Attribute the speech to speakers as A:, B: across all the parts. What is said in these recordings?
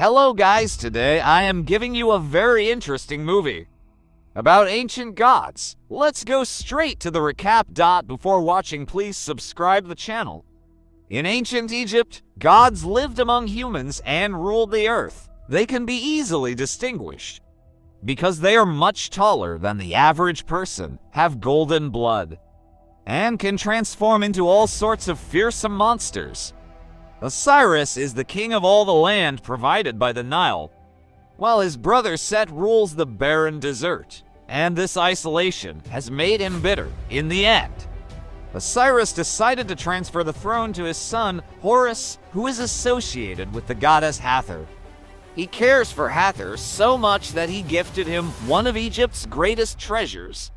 A: Hello guys, today I am giving you a very interesting movie about ancient gods. Let's go straight to the recap. Before watching, please subscribe the channel. In ancient Egypt, gods lived among humans and ruled the earth. They can be easily distinguished because they are much taller than the average person, have golden blood, and can transform into all sorts of fearsome monsters. Osiris is the king of all the land provided by the Nile, while his brother Set rules the barren desert, and this isolation has made him bitter. In the end, Osiris decided to transfer the throne to his son, Horus, who is associated with the goddess Hathor. He cares for Hathor so much that he gifted him one of Egypt's greatest treasures,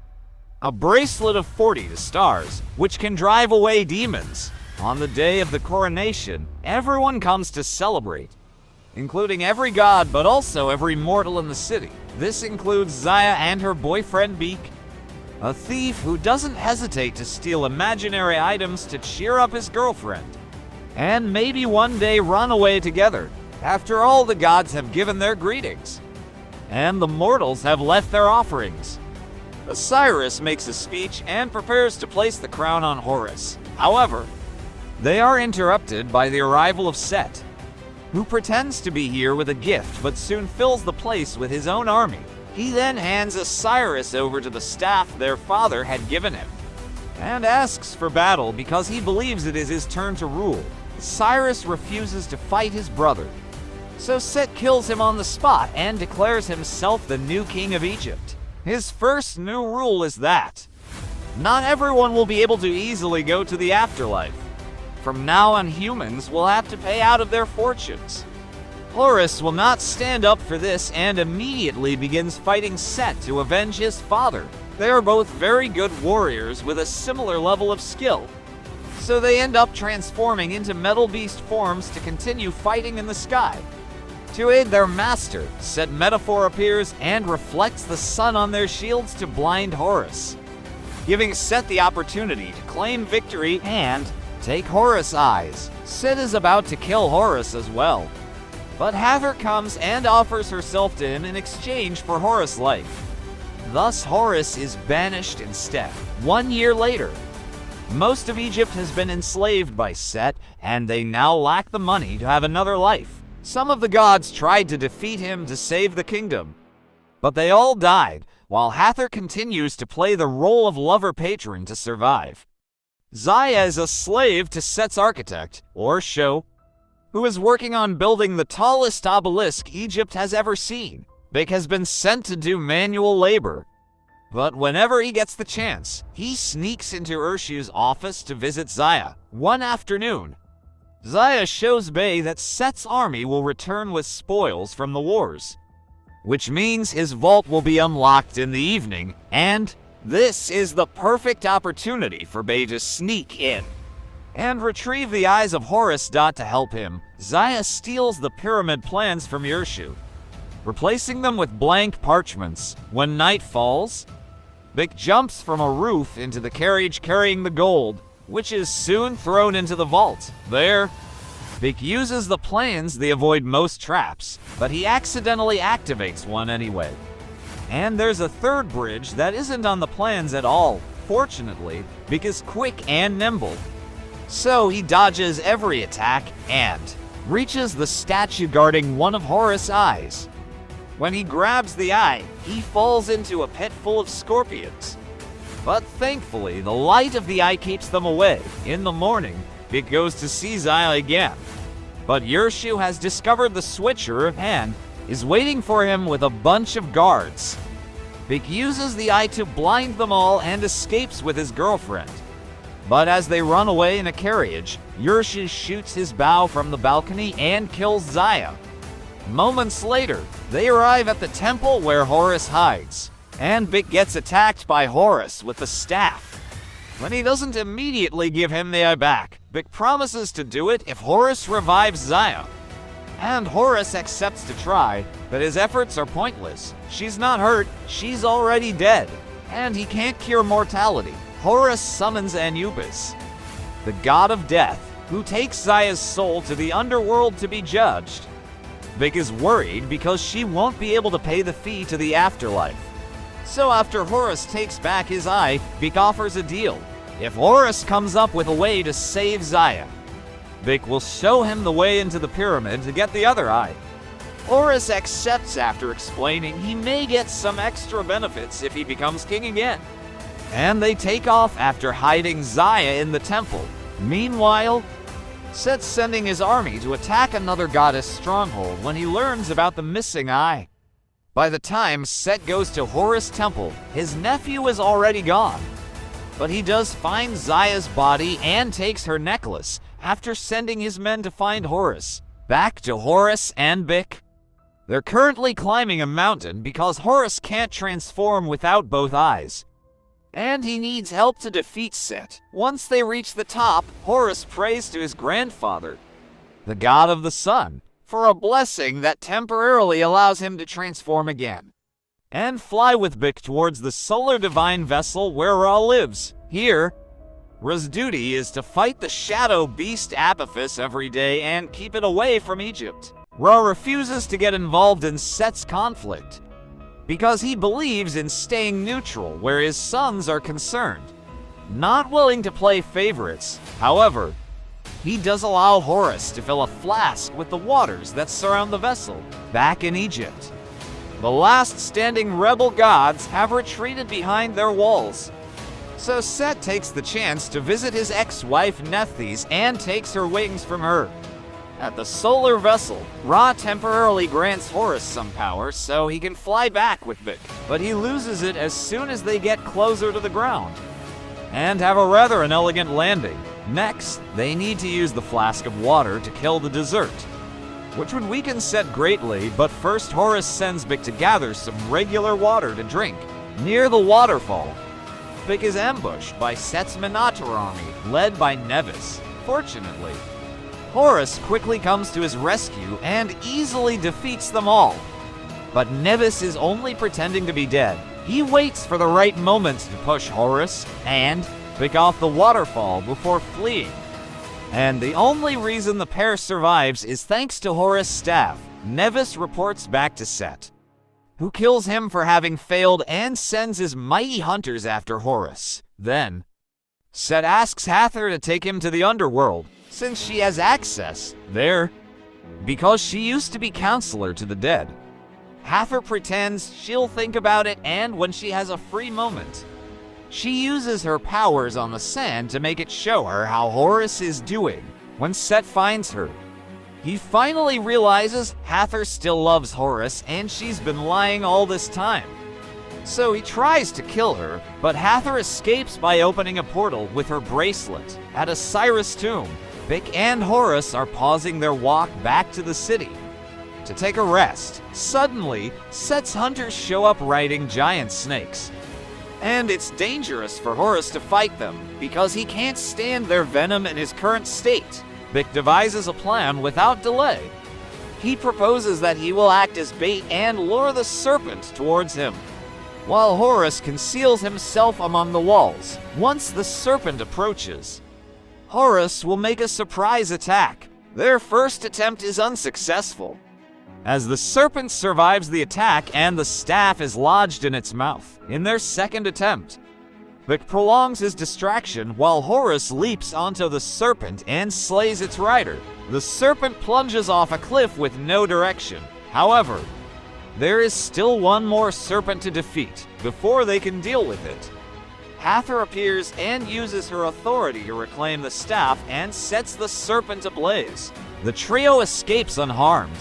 A: a bracelet of 40 stars, which can drive away demons. On the day of the coronation, everyone comes to celebrate, including every god but also every mortal in the city. This includes Zaya and her boyfriend Beak, a thief who doesn't hesitate to steal imaginary items to cheer up his girlfriend, and maybe one day run away together. After all, the gods have given their greetings, and the mortals have left their offerings. Osiris makes a speech and prepares to place the crown on Horus. However, they are interrupted by the arrival of Set, who pretends to be here with a gift but soon fills the place with his own army. He then hands Osiris over to the staff their father had given him, and asks for battle because he believes it is his turn to rule. Osiris refuses to fight his brother, so Set kills him on the spot and declares himself the new king of Egypt. His first new rule is that not everyone will be able to easily go to the afterlife. From now on, humans will have to pay out of their fortunes. Horus will not stand up for this and immediately begins fighting Set to avenge his father. They are both very good warriors with a similar level of skill, so they end up transforming into metal beast forms to continue fighting in the sky. To aid their master, Set Metaphor appears and reflects the sun on their shields to blind Horus, giving Set the opportunity to claim victory and take Horus' eyes. Set is about to kill Horus as well, but Hathor comes and offers herself to him in exchange for Horus' life. Thus, Horus is banished instead. 1 year later, most of Egypt has been enslaved by Set, and they now lack the money to have another life. Some of the gods tried to defeat him to save the kingdom, but they all died, while Hathor continues to play the role of lover patron to survive. Zaya is a slave to Set's architect, or Sho, who is working on building the tallest obelisk Egypt has ever seen. Bik has been sent to do manual labor, but whenever he gets the chance, he sneaks into Urshu's office to visit Zaya. One afternoon, Zaya shows Bey that Set's army will return with spoils from the wars, which means his vault will be unlocked in the evening, and this is the perfect opportunity for Bey to sneak in and retrieve the eyes of Horus. To help him, Zaya steals the pyramid plans from Urshu, replacing them with blank parchments. When night falls, Bik jumps from a roof into the carriage carrying the gold, which is soon thrown into the vault. There, Bik uses the plans to avoid most traps, but he accidentally activates one anyway. And there's a third bridge that isn't on the plans at all. Fortunately, Bik is quick and nimble, so he dodges every attack and reaches the statue guarding one of Horus' eyes. When he grabs the eye, he falls into a pit full of scorpions, but thankfully the light of the eye keeps them away. In the morning, Bik goes to see Zaya again, but Urshu has discovered the switcher and is waiting for him with a bunch of guards. Bik uses the eye to blind them all and escapes with his girlfriend. But as they run away in a carriage, Urshu shoots his bow from the balcony and kills Zaya. Moments later, they arrive at the temple where Horus hides, and Bik gets attacked by Horus with the staff. When he doesn't immediately give him the eye back, Bik promises to do it if Horus revives Zaya. And Horus accepts to try, but his efforts are pointless. She's not hurt, she's already dead, and he can't cure mortality. Horus summons Anubis, the god of death, who takes Zaya's soul to the underworld to be judged. Vic is worried because she won't be able to pay the fee to the afterlife. So after Horus takes back his eye, Vic offers a deal. If Horus comes up with a way to save Zaya, Vic will show him the way into the pyramid to get the other eye. Horus accepts after explaining he may get some extra benefits if he becomes king again. And they take off after hiding Zaya in the temple. Meanwhile, Set's sending his army to attack another goddess stronghold when he learns about the missing eye. By the time Set goes to Horus' temple, his nephew is already gone. But he does find Zaya's body and takes her necklace after sending his men to find Horus. Back to Horus and Vic. They're currently climbing a mountain because Horus can't transform without both eyes. And he needs help to defeat Set. Once they reach the top, Horus prays to his grandfather, the god of the sun, for a blessing that temporarily allows him to transform again. And fly with Vic towards the solar divine vessel where Ra lives. Here, Ra's duty is to fight the shadow beast Apophis every day and keep it away from Egypt. Ra refuses to get involved in Set's conflict because he believes in staying neutral where his sons are concerned, not willing to play favorites. However, he does allow Horus to fill a flask with the waters that surround the vessel. Back in Egypt, the last standing rebel gods have retreated behind their walls. So Set takes the chance to visit his ex-wife Nephthys and takes her wings from her. At the solar vessel, Ra temporarily grants Horus some power so he can fly back with Vic, but he loses it as soon as they get closer to the ground and have a rather inelegant landing. Next, they need to use the flask of water to kill the dessert, which would weaken Set greatly, but first Horus sends Vic to gather some regular water to drink. Near the waterfall, Vic is ambushed by Set's Minotaur army, led by Nevis. Fortunately, Horus quickly comes to his rescue and easily defeats them all. But Nevis is only pretending to be dead. He waits for the right moment to push Horus and Vic off the waterfall before fleeing. And the only reason the pair survives is thanks to Horus' staff. Nevis reports back to Set, who kills him for having failed and sends his mighty hunters after Horus. Then, Set asks Hathor to take him to the underworld, since she has access there, because she used to be counselor to the dead. Hathor pretends she'll think about it, and when she has a free moment, she uses her powers on the sand to make it show her how Horus is doing. When Set finds her, he finally realizes Hathor still loves Horus and she's been lying all this time. So he tries to kill her, but Hathor escapes by opening a portal with her bracelet at Osiris' tomb. Vic and Horus are pausing their walk back to the city to take a rest. Suddenly, Set's hunters show up riding giant snakes. And it's dangerous for Horus to fight them because he can't stand their venom in his current state. Vic devises a plan without delay. He proposes that he will act as bait and lure the serpent towards him, while Horus conceals himself among the walls. Once the serpent approaches, Horus will make a surprise attack. Their first attempt is unsuccessful, as the serpent survives the attack and the staff is lodged in its mouth. In their second attempt, Vic prolongs his distraction while Horus leaps onto the serpent and slays its rider. The serpent plunges off a cliff with no direction. However, there is still one more serpent to defeat before they can deal with it. Hathor appears and uses her authority to reclaim the staff and sets the serpent ablaze. The trio escapes unharmed,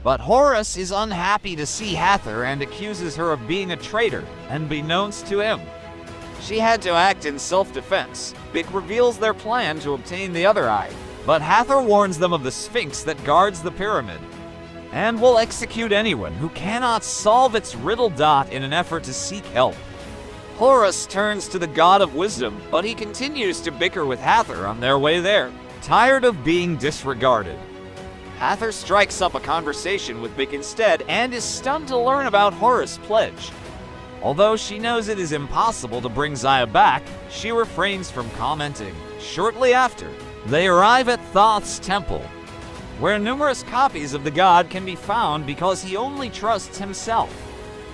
A: but Horus is unhappy to see Hathor and accuses her of being a traitor, unbeknownst to him. She had to act in self-defense. Vic reveals their plan to obtain the other eye, but Hathor warns them of the Sphinx that guards the pyramid, and will execute anyone who cannot solve its riddle. In an effort to seek help, Horus turns to the god of wisdom, but he continues to bicker with Hathor on their way there. Tired of being disregarded, Hathor strikes up a conversation with Vic instead and is stunned to learn about Horus' pledge. Although she knows it is impossible to bring Zaya back, she refrains from commenting. Shortly after, they arrive at Thoth's temple. where numerous copies of the god can be found because he only trusts himself.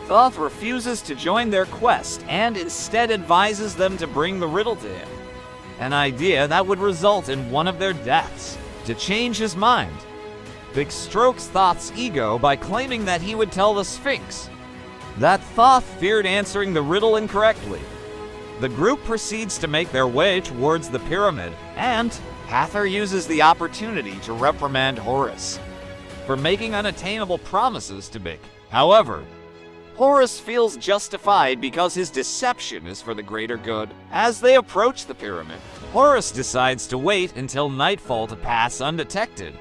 A: Thoth refuses to join their quest and instead advises them to bring the riddle to him, an idea that would result in one of their deaths. To change his mind, Vic strokes Thoth's ego by claiming that he would tell the Sphinx that Thoth feared answering the riddle incorrectly. The group proceeds to make their way towards the pyramid, and Hathor uses the opportunity to reprimand Horus for making unattainable promises to Vic. However, Horus feels justified because his deception is for the greater good. As they approach the pyramid, Horus decides to wait until nightfall to pass undetected,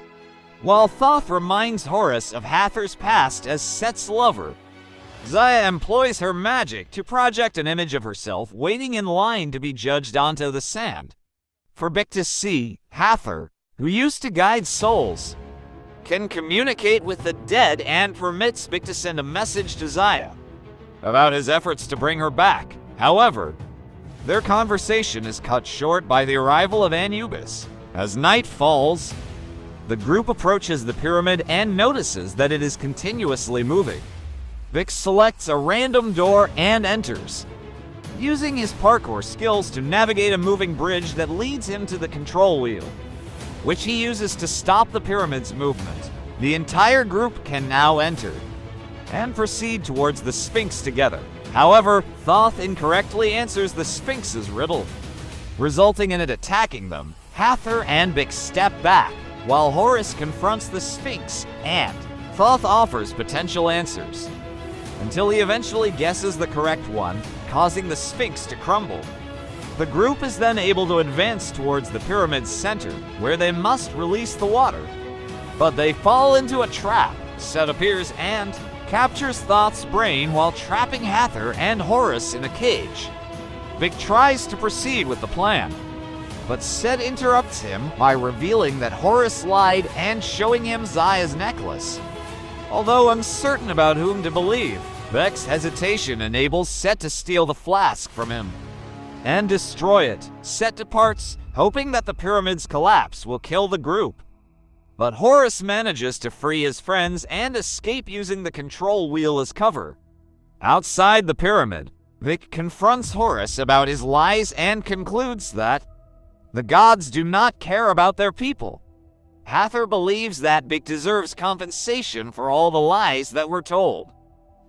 A: while Thoth reminds Horus of Hathor's past as Set's lover. Zaya employs her magic to project an image of herself waiting in line to be judged onto the sand. For Vic to see, Hathor, who used to guide souls, can communicate with the dead and permits Vic to send a message to Zaya about his efforts to bring her back. However, their conversation is cut short by the arrival of Anubis. As night falls, the group approaches the pyramid and notices that it is continuously moving. Vic selects a random door and enters, using his parkour skills to navigate a moving bridge that leads him to the control wheel, which he uses to stop the pyramid's movement. The entire group can now enter and proceed towards the Sphinx together. However, Thoth incorrectly answers the Sphinx's riddle, resulting in it attacking them. Hathor and Vic step back, while Horus confronts the Sphinx, and Thoth offers potential answers, until he eventually guesses the correct one, causing the Sphinx to crumble. The group is then able to advance towards the pyramid's center, where they must release the water. But they fall into a trap. Set appears and captures Thoth's brain while trapping Hathor and Horus in a cage. Vic tries to proceed with the plan, but Set interrupts him by revealing that Horus lied and showing him Zaya's necklace. Although uncertain about whom to believe, Vic's hesitation enables Set to steal the flask from him and destroy it. Set departs, hoping that the pyramid's collapse will kill the group. But Horus manages to free his friends and escape using the control wheel as cover. Outside the pyramid, Vic confronts Horus about his lies and concludes that the gods do not care about their people. Hathor believes that Vic deserves compensation for all the lies that were told.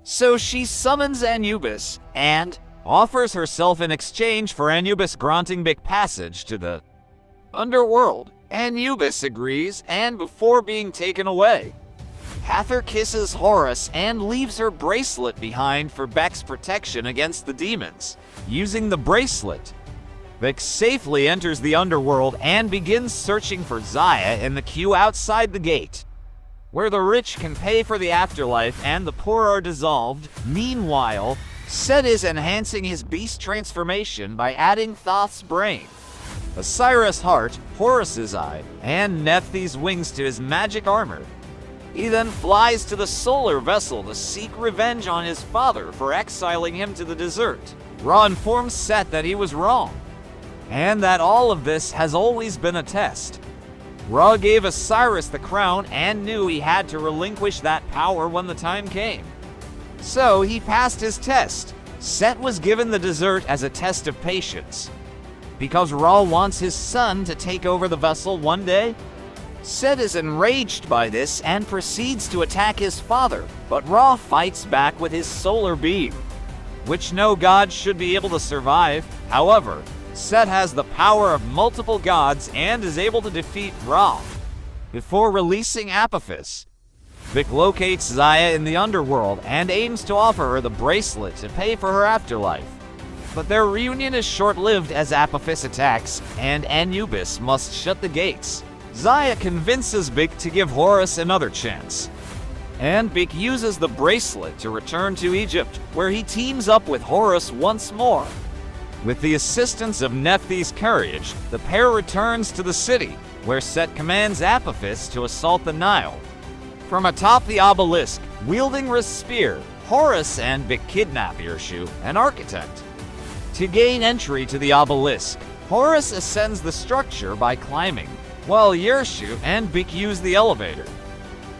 A: So she summons Anubis and offers herself in exchange for Anubis granting Vic passage to the underworld. Anubis agrees, and before being taken away, Hathor kisses Horus and leaves her bracelet behind for Vic's protection against the demons. Using the bracelet, Vic safely enters the underworld and begins searching for Zaya in the queue outside the gate, where the rich can pay for the afterlife and the poor are dissolved. Meanwhile, Set is enhancing his beast transformation by adding Thoth's brain, Osiris' heart, Horus's eye, and Nephthys' wings to his magic armor. He then flies to the solar vessel to seek revenge on his father for exiling him to the desert. Ra informs Set that he was wrong, and that all of this has always been a test. Ra gave Osiris the crown and knew he had to relinquish that power when the time came. So he passed his test. Set was given the desert as a test of patience, because Ra wants his son to take over the vessel one day. Set is enraged by this and proceeds to attack his father, but Ra fights back with his solar beam, which no god should be able to survive. However, Set has the power of multiple gods and is able to defeat Ra. Before releasing Apophis, Vic locates Zaya in the underworld and aims to offer her the bracelet to pay for her afterlife. But their reunion is short-lived as Apophis attacks, and Anubis must shut the gates. Zaya convinces Vic to give Horus another chance, and Vic uses the bracelet to return to Egypt, where he teams up with Horus once more. With the assistance of Nephthys' courage, the pair returns to the city, where Set commands Apophis to assault the Nile. From atop the obelisk, wielding his spear, Horus and Vic kidnap Irshu, an architect. To gain entry to the obelisk, Horus ascends the structure by climbing, while Yershu and Bik use the elevator,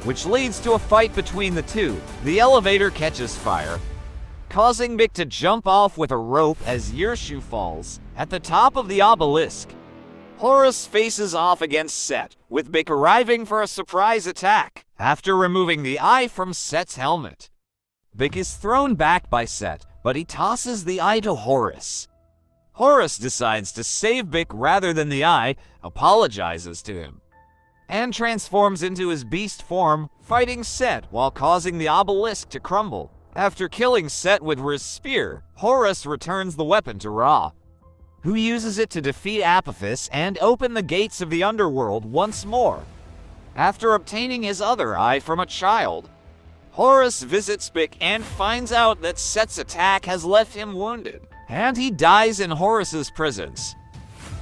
A: which leads to a fight between the two. The elevator catches fire, causing Bik to jump off with a rope as Yershu falls at the top of the obelisk. Horus faces off against Set, with Bik arriving for a surprise attack. After removing the eye from Set's helmet, Bik is thrown back by Set, but he tosses the eye to Horus. Horus decides to save Bik rather than the eye, apologizes to him, and transforms into his beast form, fighting Set while causing the obelisk to crumble. After killing Set with his spear, Horus returns the weapon to Ra, who uses it to defeat Apophis and open the gates of the underworld once more. After obtaining his other eye from a child, Horus visits Bik and finds out that Set's attack has left him wounded, and he dies in Horus's presence.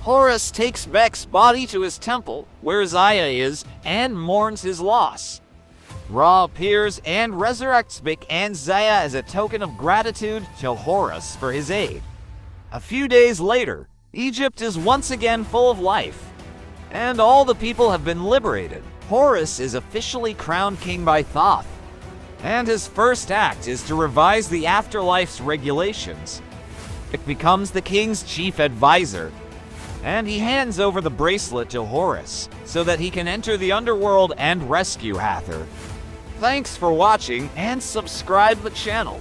A: Horus takes Bek's body to his temple, where Zaya is, and mourns his loss. Ra appears and resurrects Bik and Zaya as a token of gratitude to Horus for his aid. A few days later, Egypt is once again full of life, and all the people have been liberated. Horus is officially crowned king by Thoth, and his first act is to revise the afterlife's regulations. It becomes the king's chief advisor, and he hands over the bracelet to Horus so that he can enter the underworld and rescue Hathor. Thanks for watching, and subscribe the channel.